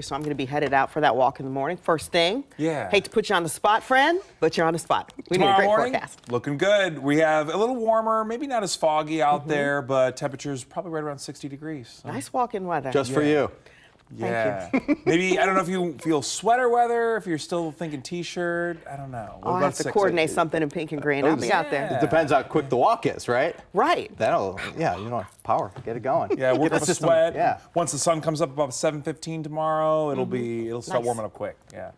So I'm going to be headed out for that walk in the morning. First thing. Yeah. Hate to put you on the spot, friend, but you're on the spot. We need a great forecast. Looking good. We have a little warmer, maybe not as foggy out there, but temperatures probably right around 60 degrees. So. Nice walk-in weather. Just for you. Yeah. Maybe, I don't know if you feel sweater weather, if you're still thinking t-shirt. I don't know. I'll have to coordinate something in pink and green. I'll be out there. It depends how quick the walk is, right? Right. That'll, power. Get it going. Yeah, work up a system, sweat. Yeah. Once the sun comes up about 7:15 tomorrow, it'll start warming up quick. Yeah.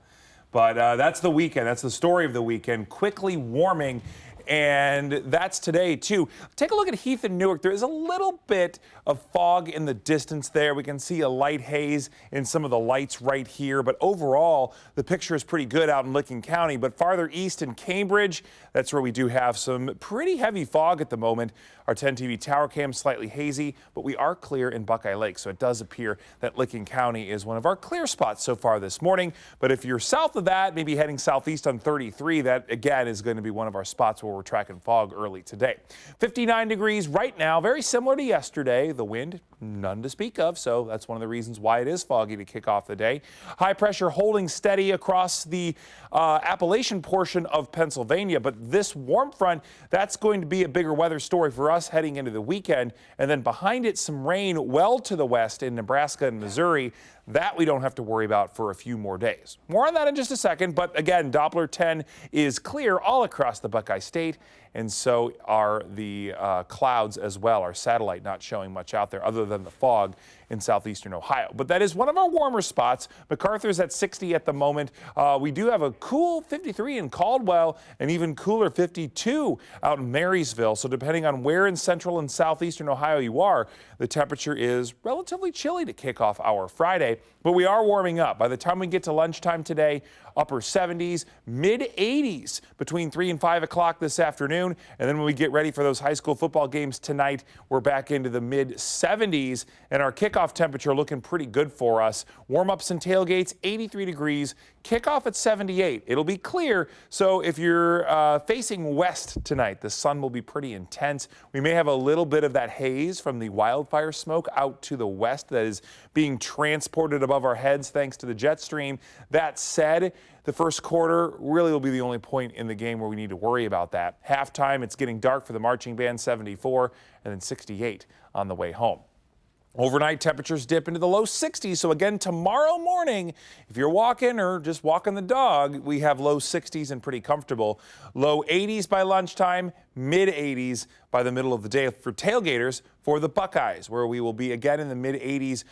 But that's the weekend. That's the story of the weekend. Quickly warming. And that's today, too. Take a look at Heath and Newark. There is a little bit of fog in the distance there. We can see a light haze in some of the lights right here. But overall, the picture is pretty good out in Licking County. But farther east in Cambridge, that's where we do have some pretty heavy fog at the moment. Our 10 TV tower cam slightly hazy, but we are clear in Buckeye Lake. So it does appear that Licking County is one of our clear spots so far this morning. But if you're south of that, maybe heading southeast on 33, that again is going to be one of our spots where we're tracking fog early today. 59 degrees right now, very similar to yesterday. The wind, none to speak of, so that's one of the reasons why it is foggy to kick off the day. High pressure holding steady across the Appalachian portion of Pennsylvania, but this warm front, that's going to be a bigger weather story for us heading into the weekend. And then behind it, some rain well to the west in Nebraska and Missouri. That we don't have to worry about for a few more days. More on that in just a second, but again, Doppler 10 is clear all across the Buckeye State, and so are the clouds as well. Our satellite not showing much out there other than the fog in southeastern Ohio. But that is one of our warmer spots. MacArthur's at 60 at the moment. We do have a cool 53 in Caldwell, and even cooler 52 out in Marysville. So depending on where in central and southeastern Ohio you are, the temperature is relatively chilly to kick off our Friday. But we are warming up. By the time we get to lunchtime today, upper 70s, mid 80s between 3 and 5 o'clock this afternoon. And then when we get ready for those high school football games tonight, we're back into the mid 70s. And our kickoff temperature looking pretty good for us. Warm-ups and tailgates, 83 degrees. Kickoff at 78. It'll be clear. So if you're facing west tonight, the sun will be pretty intense. We may have a little bit of that haze from the wildfire smoke out to the west that is being transported above our heads thanks to the jet stream. That said, the first quarter really will be the only point in the game where we need to worry about that. Halftime, it's getting dark for the marching band, 74, and then 68 on the way home. Overnight temperatures dip into the low 60s. So again, tomorrow morning, if you're walking or just walking the dog, we have low 60s and pretty comfortable. Low 80s by lunchtime, mid 80s by the middle of the day for tailgaters for the Buckeyes, where we will be again in the mid 80s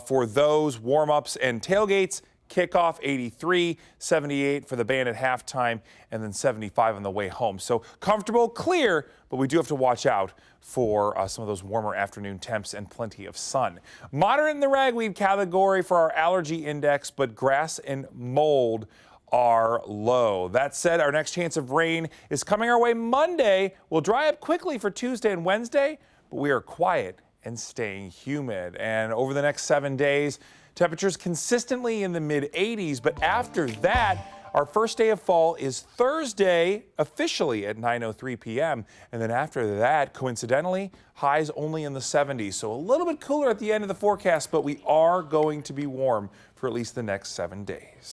for those warm-ups and tailgates. Kickoff 83, 78 for the band at halftime, and then 75 on the way home. So comfortable, clear, but we do have to watch out for some of those warmer afternoon temps and plenty of sun. Moderate in the ragweed category for our allergy index, but grass and mold are low. That said, our next chance of rain is coming our way Monday. We'll dry up quickly for Tuesday and Wednesday, but we are quiet and staying humid. And over the next 7 days, temperatures consistently in the mid 80s, but after that, our first day of fall is Thursday, officially at 9:03 p.m. And then after that, coincidentally, highs only in the 70s. So a little bit cooler at the end of the forecast, but we are going to be warm for at least the next 7 days.